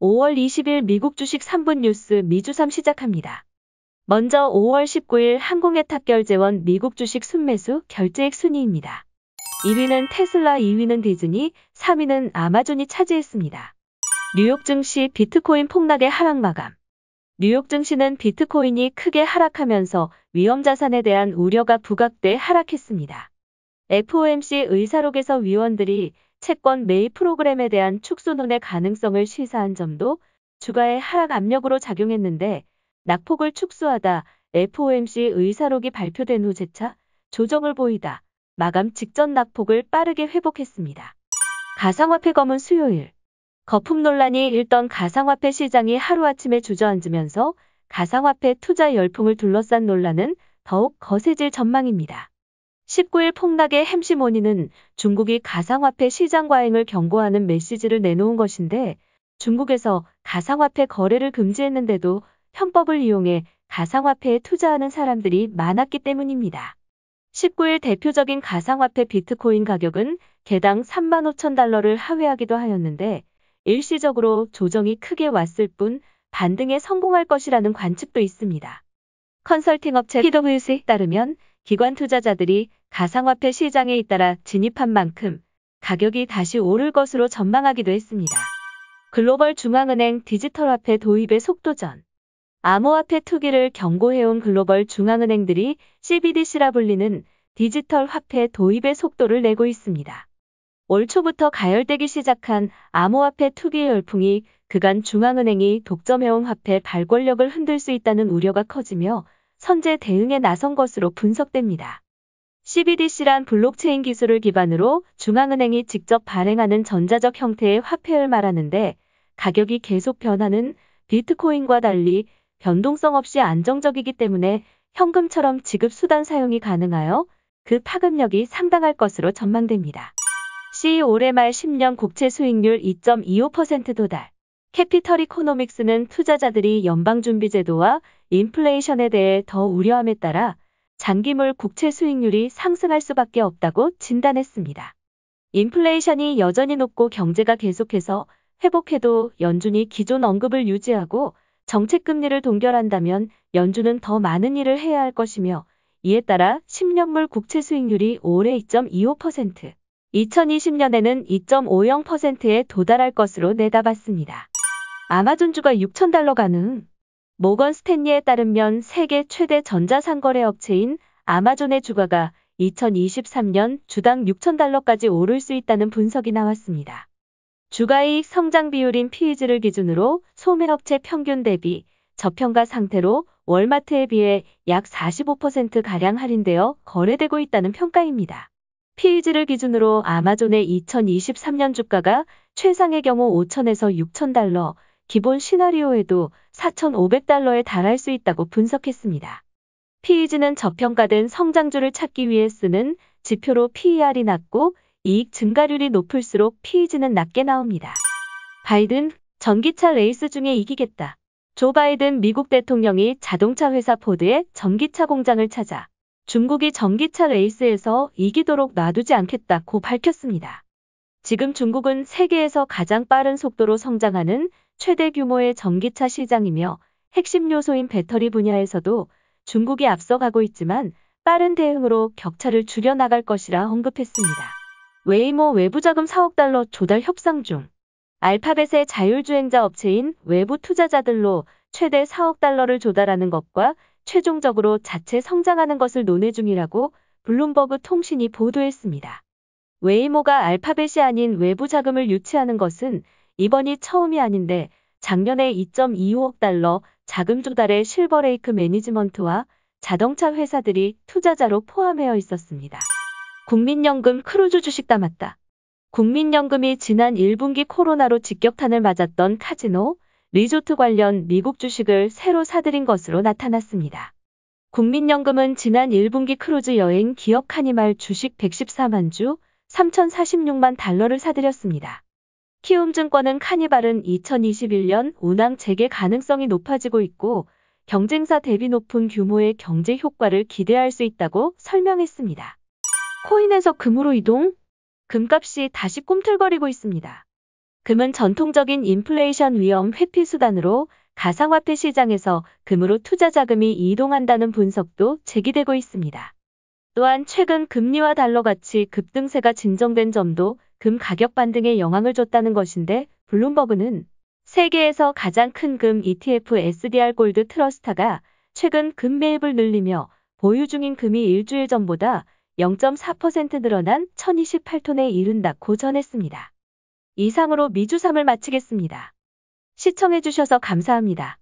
5월 20일 미국 주식 3분 뉴스 미주삼 시작합니다. 먼저 5월 19일 항공의 탑결제원 미국 주식 순매수 결제액 순위입니다. 1위는 테슬라, 2위는 디즈니, 3위는 아마존이 차지했습니다. 뉴욕 증시 비트코인 폭락의 하락 마감. 뉴욕 증시는 비트코인이 크게 하락하면서 위험자산에 대한 우려가 부각돼 하락했습니다. FOMC 의사록에서 위원들이 채권 매입 프로그램에 대한 축소론의 가능성을 시사한 점도 주가의 하락 압력으로 작용했는데, 낙폭을 축소하다 FOMC 의사록이 발표된 후 재차 조정을 보이다 마감 직전 낙폭을 빠르게 회복했습니다. 가상화폐 검은 수요일. 거품 논란이 일던 가상화폐 시장이 하루아침에 주저앉으면서 가상화폐 투자 열풍을 둘러싼 논란은 더욱 거세질 전망입니다. 19일 폭락의 핵심 원인은 중국이 가상화폐 시장 과잉을 경고하는 메시지를 내놓은 것인데, 중국에서 가상화폐 거래를 금지했는데도 편법을 이용해 가상화폐에 투자하는 사람들이 많았기 때문입니다. 19일 대표적인 가상화폐 비트코인 가격은 개당 35,000달러를 하회하기도 하였는데, 일시적으로 조정이 크게 왔을 뿐 반등에 성공할 것이라는 관측도 있습니다. 컨설팅 업체 PwC에 따르면 기관 투자자들이 가상화폐 시장에 잇따라 진입한 만큼 가격이 다시 오를 것으로 전망하기도 했습니다. 글로벌 중앙은행 디지털 화폐 도입의 속도전. 암호화폐 투기를 경고해온 글로벌 중앙은행들이 CBDC라 불리는 디지털 화폐 도입의 속도를 내고 있습니다. 올 초부터 가열되기 시작한 암호화폐 투기 열풍이 그간 중앙은행이 독점해온 화폐 발권력을 흔들 수 있다는 우려가 커지며 선제 대응에 나선 것으로 분석됩니다. CBDC란 블록체인 기술을 기반으로 중앙은행이 직접 발행하는 전자적 형태의 화폐를 말하는데, 가격이 계속 변하는 비트코인과 달리 변동성 없이 안정적이기 때문에 현금처럼 지급 수단 사용이 가능하여 그 파급력이 상당할 것으로 전망됩니다. 올해 말 10년 국채 수익률 2.25% 도달. 캐피털 이코노믹스는 투자자들이 연방준비제도와 인플레이션에 대해 더 우려함에 따라 장기물 국채 수익률이 상승할 수밖에 없다고 진단했습니다. 인플레이션이 여전히 높고 경제가 계속해서 회복해도 연준이 기존 언급을 유지하고 정책금리를 동결한다면 연준은 더 많은 일을 해야 할 것이며, 이에 따라 10년물 국채 수익률이 올해 2.25%, 2020년에는 2.50%에 도달할 것으로 내다봤습니다. 아마존 주가 6,000달러 가능. 모건 스탠리에 따르면 세계 최대 전자상거래 업체인 아마존의 주가가 2023년 주당 6,000달러까지 오를 수 있다는 분석이 나왔습니다. 주가이익 성장 비율인 PEG를 기준으로 소매업체 평균 대비 저평가 상태로 월마트에 비해 약 45%가량 할인되어 거래되고 있다는 평가입니다. PEG를 기준으로 아마존의 2023년 주가가 최상의 경우 5,000에서 6,000달러, 기본 시나리오에도 4,500달러에 달할 수 있다고 분석했습니다. PEG는 저평가된 성장주를 찾기 위해 쓰는 지표로 PER이 낮고 이익 증가율이 높을수록 PEG는 낮게 나옵니다. 바이든, 전기차 레이스 중에 이기겠다. 조 바이든 미국 대통령이 자동차 회사 포드의 전기차 공장을 찾아 중국이 전기차 레이스에서 이기도록 놔두지 않겠다고 밝혔습니다. 지금 중국은 세계에서 가장 빠른 속도로 성장하는 최대 규모의 전기차 시장이며, 핵심 요소인 배터리 분야에서도 중국이 앞서가고 있지만 빠른 대응으로 격차를 줄여나갈 것이라 언급했습니다. 웨이모 외부자금 4억 달러 조달 협상 중. 알파벳의 자율주행자 업체인 외부 투자자들로 최대 4억 달러를 조달하는 것과 최종적으로 자체 성장하는 것을 논의 중이라고 블룸버그 통신이 보도했습니다. 웨이모가 알파벳이 아닌 외부 자금을 유치하는 것은 이번이 처음이 아닌데, 작년에 2.25억 달러 자금 조달에 실버레이크 매니지먼트와 자동차 회사들이 투자자로 포함되어 있었습니다. 국민연금 크루즈 주식 담았다. 국민연금이 지난 1분기 코로나로 직격탄을 맞았던 카지노, 리조트 관련 미국 주식을 새로 사들인 것으로 나타났습니다. 국민연금은 지난 1분기 크루즈 여행 기업 카니발 주식 114만 주, 3,046만 달러를 사들였습니다. 키움증권은 카니발은 2021년 운항 재개 가능성이 높아지고 있고, 경쟁사 대비 높은 규모의 경제 효과를 기대할 수 있다고 설명했습니다. 코인에서 금으로 이동? 금값이 다시 꿈틀거리고 있습니다. 금은 전통적인 인플레이션 위험 회피 수단으로 가상화폐 시장에서 금으로 투자 자금이 이동한다는 분석도 제기되고 있습니다. 또한 최근 금리와 달러 가치 급등세가 진정된 점도 금 가격 반등에 영향을 줬다는 것인데, 블룸버그는 세계에서 가장 큰 금 ETF SDR 골드 트러스트가 최근 금 매입을 늘리며 보유 중인 금이 일주일 전보다 0.4% 늘어난 1028톤에 이른다고 전했습니다. 이상으로 미주 3을 마치겠습니다. 시청해주셔서 감사합니다.